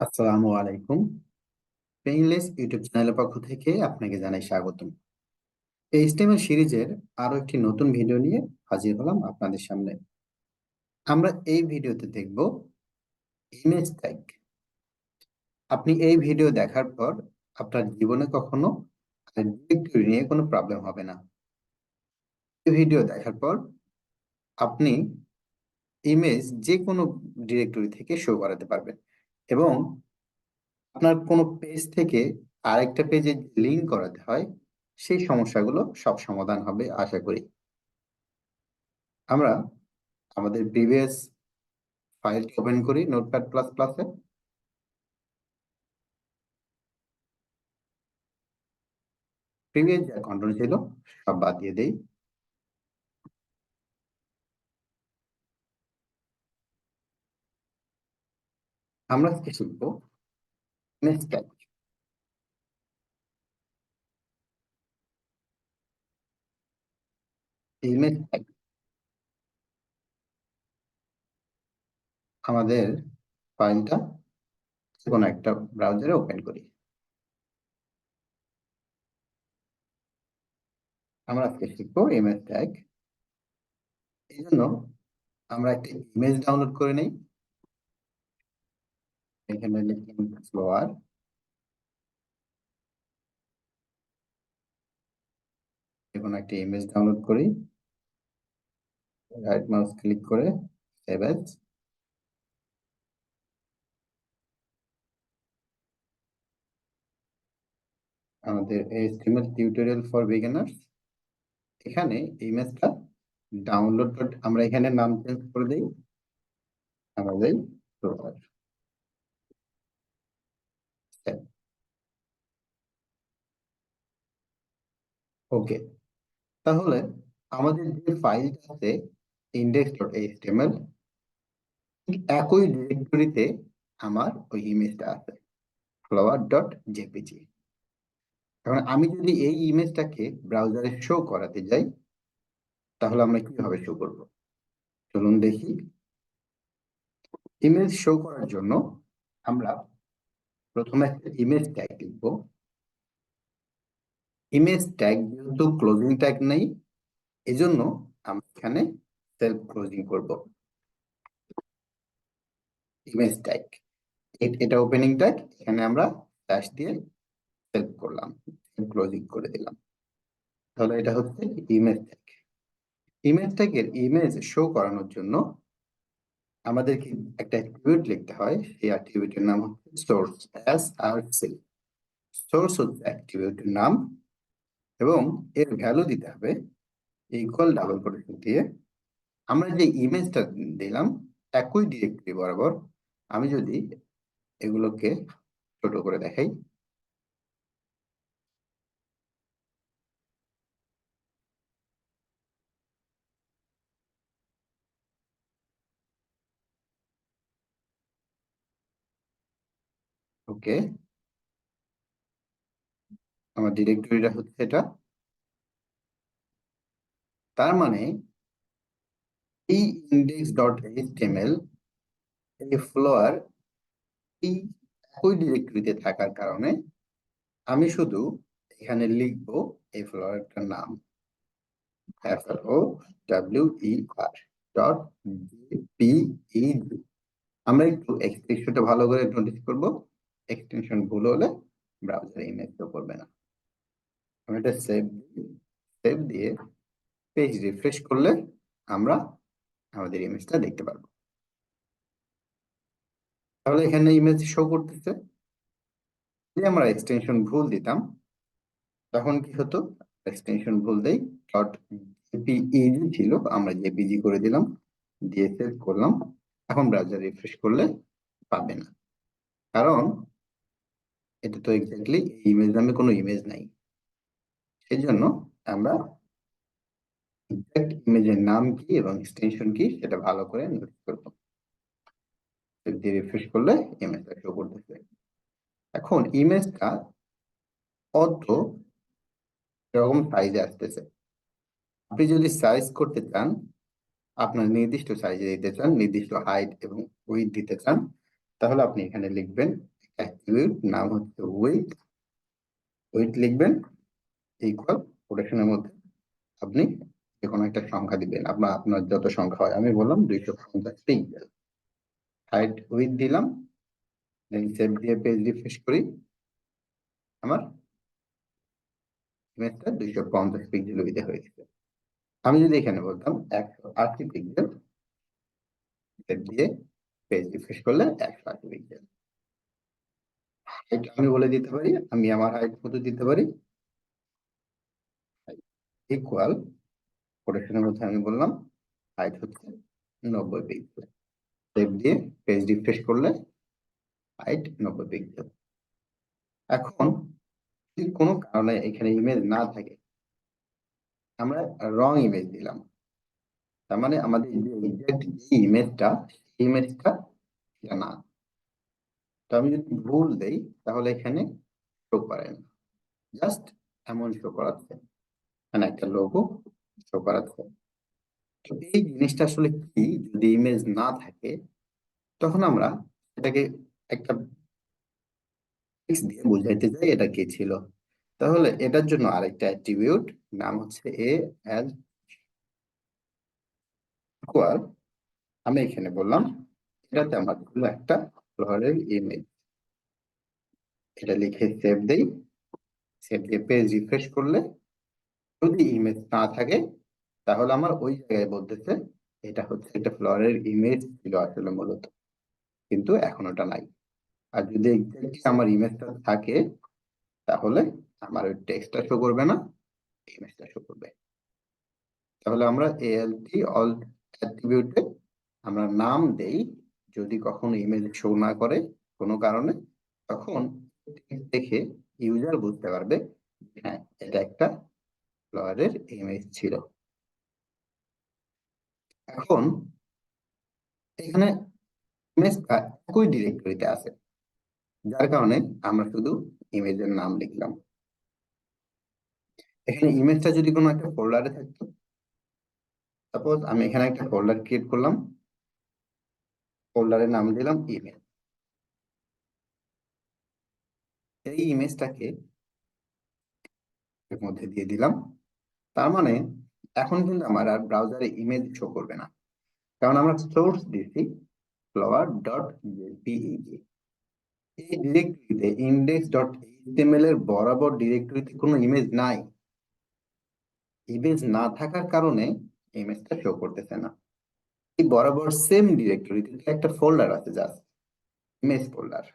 আসসালামু আলাইকুম। Painless YouTube চ্যানেলের পক্ষ থেকে আপনাকে জানাই স্বাগতম। এই এইচটিএমএল সিরিজের আরো একটি নতুন ভিডিও নিয়ে হাজির হলাম আপনাদের সামনে। আমরা এই ভিডিওতে দেখব ইমেজ ট্যাগ। আপনি এই ভিডিও দেখার পর আপনার জীবনে কখনো ডিরেক্টরি নিয়ে কোনো প্রবলেম হবে না। এই ভিডিও দেখার পর আপনি ইমেজ যে কোনো ডিরেক্টরি থেকে শো করাতে পারবেন এবং আপনার কোনো পেজ থেকে আরেকটা পেজে লিংক করাতে হয় সেই সমস্যাগুলো সব সমাধান হবে আশা করি। আমরা আমাদের প্রিভিয়াস ফাইলটি ওপেন করি নোটপ্যাড প্লাস প্লাসে। প্রিভিয়াস যা কন্ট্রোল ছিল সব বাদ দিয়ে দেই। আমরা আজকে শিখবো ইমেজ ট্যাগ। ইমেজ ট্যাগ আমাদের ফাইলটা কোনো একটা ব্রাউজারে ওপেন করি। আমরা আজকে শিখবো ইমেজ ট্যাগ। এই জন্য আমরা একটা ইমেজ ডাউনলোড করে নেই। এখানে লিখুন ফ্লোয়ার, কোনো একটা ইমেজ ডাউনলোড করি, রাইট মাউস ক্লিক করে সেভ এজ। আমাদের এইচটিএমএল টিউটোরিয়াল ফর বিগিনার্স, এখানে ইমেজটা ডাউনলোড আমরা এখানে নাম চেঞ্জ করে দিই আমাদের ফ্লোয়ার। ওকে, তাহলে আমাদের যে ফাইলটা আছে index.html, একই ডিরেক্টরিতে আমার ওই ইমেজটা আছে flower.jpg। এখন আমি যদি এই ইমেজটাকে ব্রাউজারে শো করাতে যাই তাহলে আমরা কিভাবে শো করব? চলুন দেখি। ইমেজ শো করার জন্য আমরা প্রথমে একটা ইমেজ ট্যাগ লিখব। ইমেজ ট্যাগ যেহেতু ক্লোজিং ট্যাগ নেই, এজন্য আমরা এখানে সেলফ ক্লোজিং করব। ইমেজ ট্যাগ এটা ওপেনিং ট্যাগ, এখানে আমরা স্ল্যাশ দিয়ে সেভ করলাম, ক্লোজিং করে দিলাম। তাহলে এটা হচ্ছে ইমেজ ট্যাগ। ইমেজ ট্যাগের ইমেজ শো করানোর জন্য আমাদেরকে একটা অ্যাট্রিবিউট লিখতে হয়। সেই অ্যাট্রিবিউটের নাম হচ্ছে সোর্স, SRC। সোর্স হচ্ছে অ্যাট্রিবিউটের নাম এবং এর ভ্যালু দিতে হবে ইকুয়াল ডাবল কোটেশন দিয়ে। আমরা যে ইমেজটা দিলাম একই ডিরেক্টরি বরাবর। আমি যদি এগুলোকে ছোট করে দেখাই, ওকে, আমার ডিরেক্টরিটা হচ্ছে এটা। তার মানে এই index.html এই ফ্লোয়ার এই একই ডিরেক্টরিতে থাকার কারণে আমি শুধু এখানে লিখবো এই ফ্লোয়ারটার নাম flower.jpeg। আমরা একটু এক্সটেনশনটা ভালো করে নোটিস করব। এক্সটেনশন ভুল হলে ব্রাউজারে ইমেজ শো করবে না। আমি এটা সেভ দিয়ে পেজ রিফ্রেশ করলে আমরা আমাদের ইমেজটা দেখতে পারবো। তাহলে এখানে ইমেজ শো করতেছে। যদি আমরা এক্সটেনশন ভুল দিতাম তখন কি হতো? এক্সটেনশন ভুল দেই, ডট জেপিইজি ছিল, আমরা জেপিজি করে দিলাম, দিয়ে সেভ করলাম। এখন ব্রাউজার রিফ্রেশ করলে পাবে না, কারণ এটা তো এক্স্যাক্টলি ইমেজ নামে কোনো ইমেজ নাই। সেই জন্য আমরা এক্সাক্ট ইমেজের নাম কি এবং এক্সটেনশন কি সেটা ভালো করে নোট করব। দিয়ে রিফ্রেশ করলে ইমেজটা শো করতেছে। এখন ইমেজটা কত এরকম সাইজে আসতেছে। আপনি যদি সাইজ করতে চান, আপনার নির্দিষ্ট সাইজে দিতে চান, নির্দিষ্ট হাইট এবং উইডথ দিতে চান, তাহলে আপনি এখানে লিখবেন অ্যাট্রিবিউট নাম হচ্ছে উইথ লিখবেন ইকুয়াল কোটেশনের মধ্যে আপনি যে কোনো একটা সংখ্যা দিবেন, আপনার যত সংখ্যা হয়, আমি বললাম 250 পিক্সেল। হাইট উইথ দিলাম, দেন সেভ দিয়ে পেজ রিফ্রেশ করি, আমার ইমেজটা 250 পিক্সেল উইথে হয়ে গেছে। আমি যদি এখানে বলতাম 180 পিক্সেল, সেভ দিয়ে পেজ রিফ্রেশ করলে 180 পিক্সেল। হাইট আমি বলে দিতে পারি, আমি আমার হাইট কত দিতে পারি, ইকুয়াল কোটেশনের মধ্যে আমি বললাম হাইট হচ্ছে 90 পিক্সেল। সেভ দিয়ে পেজ রিফ্রেশ করলে হাইট 90 পিক্সেল। এখন যদি কোনো কারণে এখানে ইমেজ না থাকে, আমরা রং ইমেজ দিলাম, তার মানে আমাদের যে এক্সাক্ট যে ইমেজটা, সেই ইমেজটা এটা না। তো আমি যদি ভুল দেই তাহলে এখানে শো করে না, জাস্ট এমন শো করাচ্ছে, মানে একটা লোগো শো করাচ্ছে। তো এই জিনিসটা আসলে কি, যদি ইমেজ না থাকে তখন আমরা এটাকে একটা টেক্সট দিয়ে বোঝাইতে চাই এটা কি ছিল। তাহলে এটার জন্য আরেকটা অ্যাট্রিবিউট নাম হচ্ছে এ এল ইকুয়াল, আমি এখানে বললাম এটাতে আমার হলো একটা ফ্লোরের ইমেজ। এটা লিখে সেভ দেই, সেভ দিয়ে পেজ রিফ্রেশ করলে যদি ইমেজ না থাকে তাহলে আমার ওই জায়গায় বলতেছে এটা হচ্ছে একটা ফ্লোরের ইমেজ ছিল আসলে মূলত, কিন্তু এখন ওটা নাই। আর যদি এক্স্যাক্টলি আমার ইমেজটা থাকে তাহলে আমার ওই টেক্সটটা শো করবে না, ইমেজটা শো করবে। তাহলে আমরা এএলটি অল অ্যাট্রিবিউটে আমরা নাম দেই, যদি কখনো ইমেজ শো না করে কোনো কারণে, তখন দেখে ইউজার বুঝতে পারবে হ্যাঁ এটা একটা ফ্লোয়ারের ইমেজ ছিল। এখন এখানে ইমেজটা একই ডিরেক্টরিতে আছে, যার কারণে আমরা শুধু ইমেজের নাম লিখলাম। এখানে ইমেজটা যদি কোনো একটা ফোল্ডারে থাকতো, সাপোজ আমি এখানে একটা ফোল্ডার ক্রিয়েট করলাম, ফোল্ডারের নাম দিলাম ইমেজ, এই ইমেজটাকে এর মধ্যে দিয়ে দিলাম। তার মানে এখন কিন্তু আমার আর ব্রাউজারে ইমেজ শো করবে না, কারণ আমরা সোর্স দিয়েছি ফ্লাওয়ার ডট জেপিইজি। এই ডিরেক্টরিতে ইন্ডেক্স ডট এইচটিএমএল এর বরাবর ডিরেক্টরিতে কোনো ইমেজ নাই। ইমেজ না থাকার কারণে ইমেজটা শো করতেছে না। এই বরাবর সেম ডিরেক্টরিতে একটা ফোল্ডার আছে, জাস্ট ইমেজ ফোল্ডার,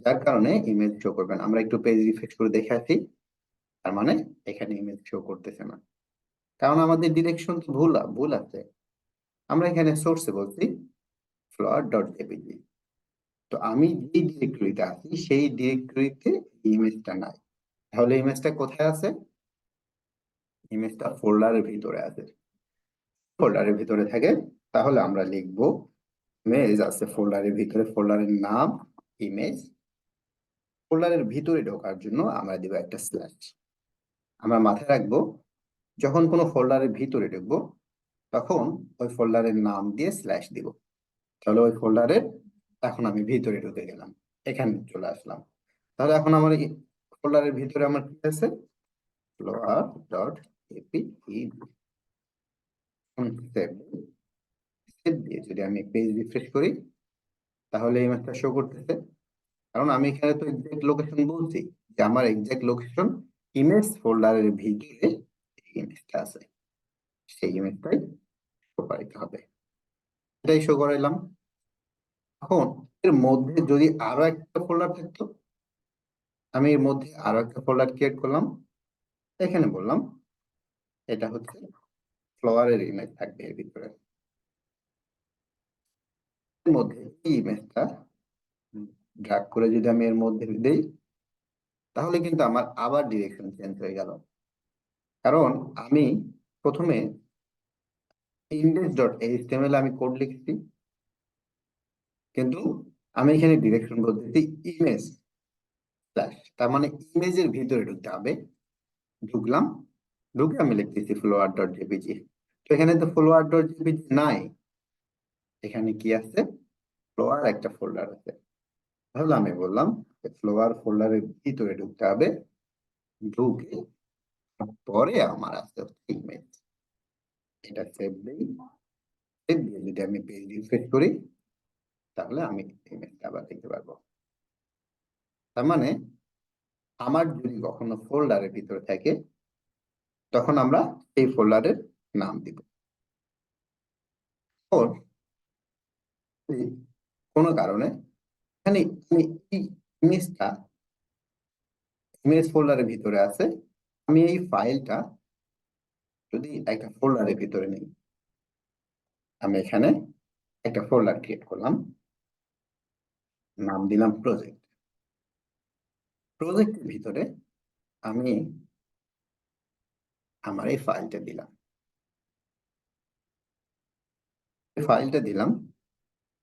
যার কারণে ইমেজ শো করবে না। আমরা একটু পেজ রিফ্রেশ করে দেখে আসি, তার মানে এখানে ইমেজ শো করতেছে না, কারণ আমাদের ডিরেকশন তো ভুল ভুল আছে। আমরা এখানে সোর্সে বলছি ফ্লোয়ার ডট জেপিজি, তো আমি যে ডিরেক্টরিতে আছি সেই ডিরেক্টরিতে ইমেজটা নাই। তাহলে ইমেজটা কোথায় আছে? ইমেজটা ফোল্ডারের ভিতরে আছে। ফোল্ডারের ভিতরে থাকে, তাহলে আমরা লিখবো ইমেজ আছে ফোল্ডারের ভিতরে, ফোল্ডারের নাম ইমেজ। ফোল্ডারের ভিতরে ঢোকার জন্য আমরা দিব একটা স্ল্যাশ। আমরা মাথায় রাখবো যখন কোনো ফোল্ডারের ভিতরে ঢুকবো তখন ওই ফোল্ডারের নাম দিয়ে স্ল্যাশ দিব। তাহলে ওই ফোল্ডারের এখন আমি ভিতরে ঢুকে গেলাম, এখানে চলে আসলাম। তাহলে এখন আমার ফোল্ডারের ভিতরে আমার কি আছে, ফ্লোয়ার ডট এপিই। সেভ দিয়ে যদি আমি পেজ রিফ্রেশ করি তাহলে এই ম্যাচটা শো করতেছে, কারণ আমি এখানে তো এক্সাক্ট লোকেশন বলছি যে আমার এক্সাক্ট লোকেশন ইমেজ ফোল্ডারের ভিতরে ইমেজটা আছে, সেই ইমেজটাই শো করাইতে হবে। এটাই শো করাইলাম। এখন এর মধ্যে যদি আরো একটা ফোল্ডার থাকতো, আমি এর মধ্যে আরো একটা ফোল্ডার ক্রিয়েট করলাম, এখানে বললাম এটা হচ্ছে ফ্লোয়ারের ইমেজ থাকবে এর ভিতরে। এর মধ্যে এই ইমেজটা ড্র্যাগ করে যদি আমি এর মধ্যে দেই তাহলে কিন্তু আমার আবার ডিরেকশন চেঞ্জ হয়ে গেল, কারণ আমি প্রথমে ইন্ডেক্স ডট এইচটিএমএল আমি কোড লিখেছি, কিন্তু আমি এখানে ডিরেকশন বলতেছি ইমেজ স্ল্যাশ, তার মানে ইমেজের ভিতরে ঢুকতে হবে। ঢুকলাম, ঢুকে আমি লিখতেছি ফ্লোয়ার ডট জেপিজি। তো এখানে তো ফ্লোয়ার ডট জেপিজি নাই, এখানে কি আছে, ফ্লোয়ার একটা ফোল্ডার আছে। তাহলে আমি বললাম ফ্লোয়ার ফোল্ডারের ভিতরে ঢুকতে হবে, ঢুকে পরে আমার আসতে হচ্ছে ইমেজ। এটা সেভ দিই, সেভ দিয়ে যদি আমি পেজ রিফ্রেশ করি তাহলে আমি ইমেজটা আবার দেখতে পারবো। তার মানে আমার যদি কখনো ফোল্ডারের ভিতরে থাকে তখন আমরা এই ফোল্ডারের নাম দিব। ওর যদি কোনো কারণে এখানে আমি এই ইমেজটা ইমেজ ফোল্ডারের ভিতরে আছে, আমি এই ফাইলটা যদি একটা ফোল্ডারের ভিতরে নেই, আমি এখানে একটা ফোল্ডার ক্রিয়েট করলাম, নাম দিলাম প্রজেক্ট। প্রজেক্টের ভিতরে আমি আমার এই ফাইলটা দিলাম, ফাইলটা দিলাম।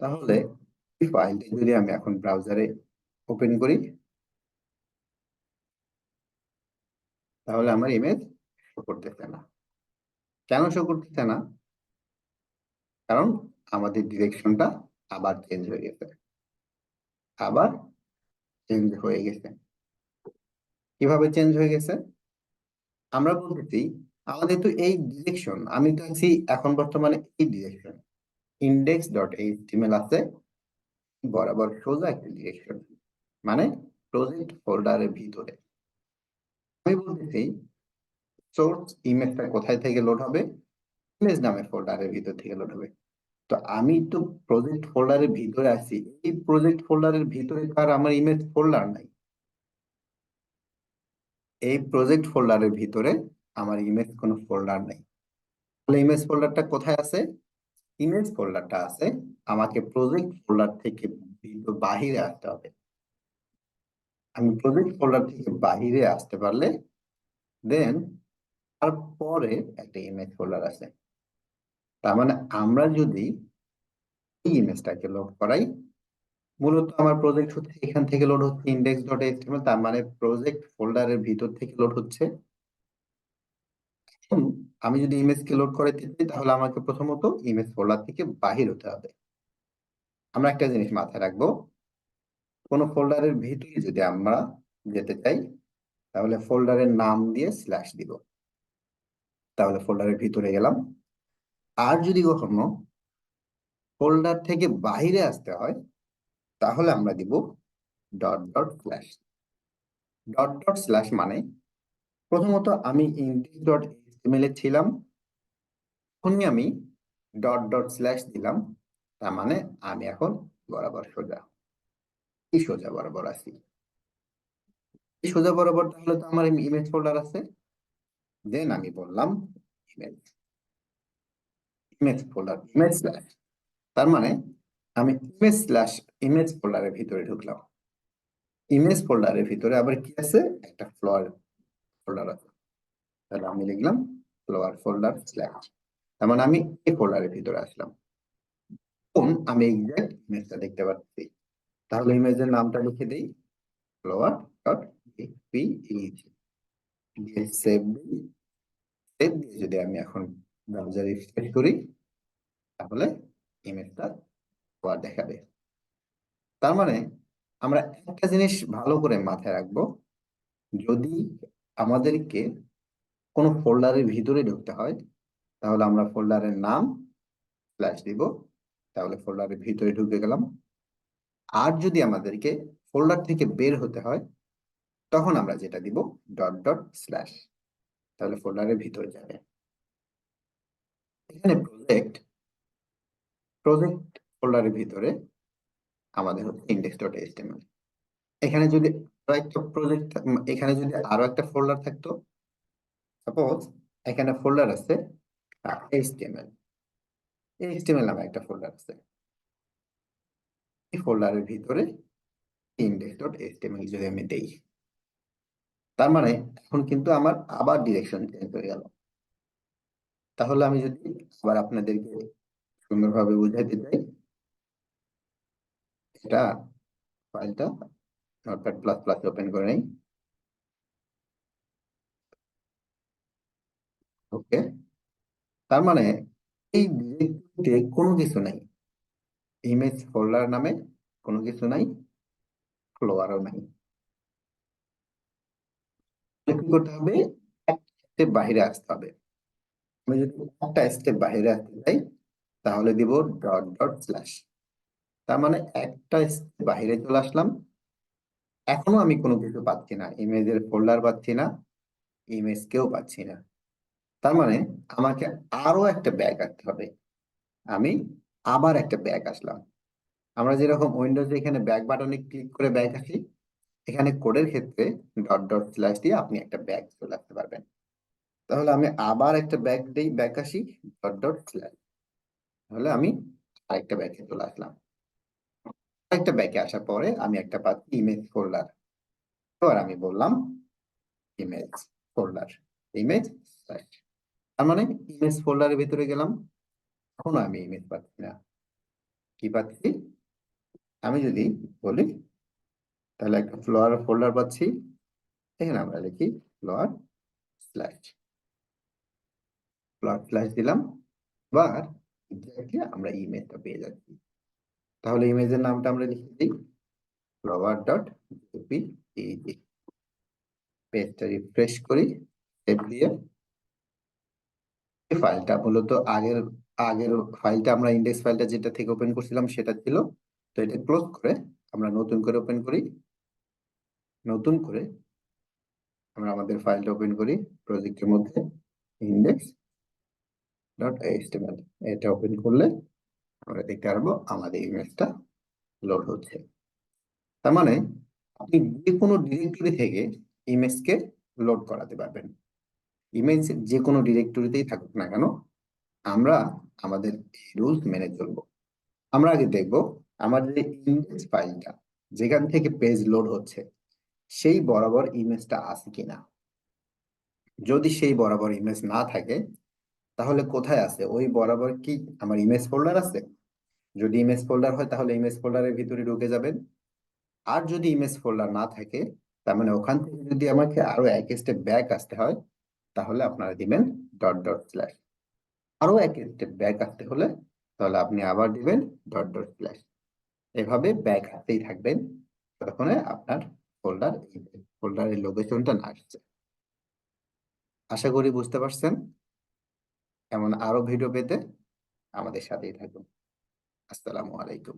তাহলে এই ফাইলটা যদি আমি এখন ব্রাউজারে ওপেন করি তাহলে আমার ইমেজ শো করতেছে না। কেন শো করতেছে না? কারণ আমাদের ডিরেকশনটা আবার চেঞ্জ হয়ে গেছে, আবার চেঞ্জ হয়ে গেছে। কিভাবে চেঞ্জ হয়ে গেছে? আমরা বলতেছি আমাদের তো এই ডিরেকশন, আমি তো আছি এখন বর্তমানে এই ডিরেকশন ইন্ডেক্স ডট এইচটিএমএল আছে বরাবর সোজা একটা ডিরেকশন, মানে প্রজেক্ট ফোল্ডারের ভিতরে। আমি বলতেছি সোর্স ইমেজটা কোথায় থেকে লোড হবে? ইমেজ নামের ফোল্ডারের ভিতর থেকে লোড হবে। তো আমি তো প্রজেক্ট ফোল্ডারের ভিতরে আছি, এই প্রজেক্ট ফোল্ডারের ভিতরে তো আর আমার ইমেজ ফোল্ডার নাই। এই প্রজেক্ট ফোল্ডারের ভিতরে আমার ইমেজ কোনো ফোল্ডার নেই। তাহলে ইমেজ ফোল্ডারটা কোথায় আছে? ইমেজ ফোল্ডারটা আছে আমাকে প্রজেক্ট ফোল্ডার থেকে বাহিরে আসতে হবে। আমি প্রজেক্ট ফোল্ডার থেকে বাহিরে আসতে পারলে দেন তারপরে একটা ইমেজ ফোল্ডার আছে। তার মানে আমরা যদি এই ইমেজটাকে লোড করাই, মূলত আমার প্রজেক্ট হচ্ছে এখান থেকে লোড হচ্ছে ইন্ডেক্স ডট এইচটিএমএল, তার মানে প্রজেক্ট ফোল্ডারের ভিতর থেকে লোড হচ্ছে। এখন আমি যদি ইমেজকে লোড করাইতে চাই তাহলে আমাকে প্রথমত ইমেজ ফোল্ডার থেকে বাহির হতে হবে। আমরা একটা জিনিস মাথায় রাখবো, কোন ফোল্ডারের ভিতরে যদি আমরা যেতে চাই তাহলে ফোল্ডারের নাম দিয়ে স্ল্যাশ দিব, তাহলে ফোল্ডারের ভিতরে গেলাম। আর যদি কখনো ফোল্ডার থেকে বাহিরে আসতে হয় তাহলে আমরা দিব dot dot slash. Dot dot slash মানে প্রথমত আমি ইন্ডেক্স ডট এইচটিএমএল এ ছিলাম, এখনই আমি ডট ডট স্ল্যাশ দিলাম, তার মানে আমি এখন বরাবর সোজা, কি সোজা বরাবর আছি। এই সোজা বরাবর তাহলে তো আমার ইমেজ ফোল্ডার আছে। দেন আমি বললাম image, image folder image slash, তার মানে আমি ইমেজ স্ল্যাশ ইমেজ ফোল্ডারের ভিতরে ঢুকলাম। ইমেজ ফোল্ডারের ভিতরে আবার কি আছে? একটা ফ্লোয়ার ফোল্ডার আছে। তাহলে আমি লিখলাম ফ্লোয়ার ফোল্ডার স্ল্যাশ, তার মানে আমি এই ফোল্ডারের ভিতরে আসলাম। এখন আমি এক্সাক্ট ইমেজটা দেখতে পাচ্ছি। তাহলে ইমেজের নামটা লিখে দিই ফ্লোয়ার ডট পিইজি, দিয়ে সেভ দিই। সেভ দিয়ে যদি আমি এখন ব্রাউজার রিফ্রেশ করি তাহলে ইমেজটা আবার দেখাবে। তার মানে আমরা একটা জিনিস ভালো করে মাথায় রাখবো, যদি আমাদেরকে কোনো ফোল্ডারের ভিতরে ঢুকতে হয় তাহলে আমরা ফোল্ডারের নাম স্ল্যাশ দিব, তাহলে ফোল্ডারের ভিতরে ঢুকে গেলাম। আর যদি আমাদেরকে ফোল্ডার থেকে বের হতে হয় তখন আমরা যেটা দিব ডট ডট স্ল্যাশ, তাহলে ফোল্ডারের ভিতরে যাবে। এখানে প্রজেক্ট প্রজেক্ট ফোল্ডারের ভিতরে আমাদের হচ্ছে ইন্ডেক্স ডট এইচটিএমএল। এখানে যদি আরো একটা প্রজেক্ট, এখানে যদি আরো একটা ফোল্ডার থাকতো, সাপোজ এখানে ফোল্ডার আছে এইচটিএমএল, এইচটিএমএল নামে একটা ফোল্ডার আছে, এই ফোল্ডারের ভিতরে ইন্ডেক্স ডট এইচটিএমএল যদি আমি দেই, তার মানে এখন কিন্তু আমার আবার ডিরেকশন চেঞ্জ হয়ে গেল। তাহলে আমি যদি আবার আপনাদেরকে সুন্দরভাবে বুঝাইতে চাই, এটা ফাইলটা নোটপ্যাড প্লাস প্লাস ওপেন করে নেই। ওকে, তার মানে এই ডিরেক্টরিতে কোনো কিছু নাই, ইমেজ ফোল্ডার নামে কোনো কিছু নাই, ফ্লোয়ারও নাই। তাহলে কি করতে হবে? এক স্টেপ বাইরে আসতে হবে। আমি যদি একটা স্টেপ বাইরে আসতে চাই তাহলে দিব ডট ডট স্ল্যাশ। তার মানে একটা স্টেপ বাইরে চলে আসলাম, এখনো আমি কোনো কিছু পাচ্ছি না, ইমেজের ফোল্ডার পাচ্ছি না, ইমেজ কেও পাচ্ছি না। তার মানে আমাকে আরো একটা ব্যাক আসতে হবে। আমি আবার একটা ব্যাক আসলাম। আমরা যেরকম উইন্ডোজে এখানে ব্যাক বাটনে ক্লিক করে ব্যাক আসি, এখানে কোডের ক্ষেত্রে ডট ডট স্ল্যাশ দিয়ে আপনি একটা ব্যাক চলে আসতে পারবেন। তাহলে আমি আবার একটা ব্যাক দিই, ব্যাক আসি ডট ডট স্ল্যাশ, তাহলে আমি আরেকটা ব্যাকে চলে আসলাম। আরেকটা ব্যাকে আসার পরে আমি একটা পাচ্ছি ইমেজ ফোল্ডার। এবার আমি বললাম ইমেজ ফোল্ডার, ইমেজ স্ল্যাশ। তার মানে ইমেজ ফোল্ডারের ভিতরে গেলাম, এখনো আমি ইমেজ পাচ্ছি না। কি পাচ্ছি? আমি যদি বলি তাহলে একটা ফ্লোয়ার ফোল্ডার পাচ্ছি, এখানে আমরা লিখি ফ্লোয়ার স্ল্যাশ, ফ্লোয়ার স্ল্যাশ দিলাম। এবার exactly আমরা ইমেজটা পেয়ে যাচ্ছি। তাহলে ইমেজের নামটা আমরা লিখে দিই ফ্লোয়ার ডট জেপিইজি। পেজটা রিফ্রেশ করি, সেভ দিয়ে। এই ফাইলটা মূলত আগের আগের ফাইলটা, আমরা ইন্ডেক্স ফাইলটা যেটা থেকে ওপেন করছিলাম সেটা ছিল। তো এটা ক্লোজ করে আমরা নতুন করে ওপেন করি। নতুন করে আমরা আমাদের ফাইলটা ওপেন করি প্রজেক্টের মধ্যে, ইন্ডেক্স ডট এইচটিএমএল। এটা ওপেন করলে আমরা দেখতে পারবো আমাদের ইমেজটা লোড হচ্ছে। তার মানে আপনি যে কোনো ডিরেক্টরি থেকে ইমেজকে লোড করাতে পারবেন। ইমেজ যে কোনো ডিরেক্টরিতেই থাকুক না কেন, আমরা আমাদের রুলস মেনে চলবো। আমরা আগে দেখব আমাদের যে ইমেজ ফাইলটা যেখান থেকে পেজ লোড হচ্ছে সেই বরাবর ইমেজটা আছে কিনা। যদি সেই বরাবর ইমেজ না থাকে তাহলে কোথায় আছে? ওই বরাবর কি আমার ইমেজ ফোল্ডার আছে? যদি ইমেজ ফোল্ডার হয় তাহলে ইমেজ ফোল্ডারের ভিতরে ঢুকে যাবেন। আর যদি ইমেজ ফোল্ডার না থাকে, তার মানে ওখান থেকে যদি আমাকে আরো এক স্টেপ ব্যাক আসতে হয় তাহলে আপনারা দিবেন ডট ডট স্ল্যাশ। আরো এক স্টেপ ব্যাক আসতে হলে তাহলে আপনি আবার দিবেন ডট ডট স্ল্যাশ। এভাবে ব্যাক আসতেই থাকবেন ততক্ষণে আপনার ফোল্ডারের লোকেশনটা না আসছে। আশা করি বুঝতে পারছেন। এমন আরো ভিডিও পেতে আমাদের সাথেই থাকুন। আসসালামু আলাইকুম।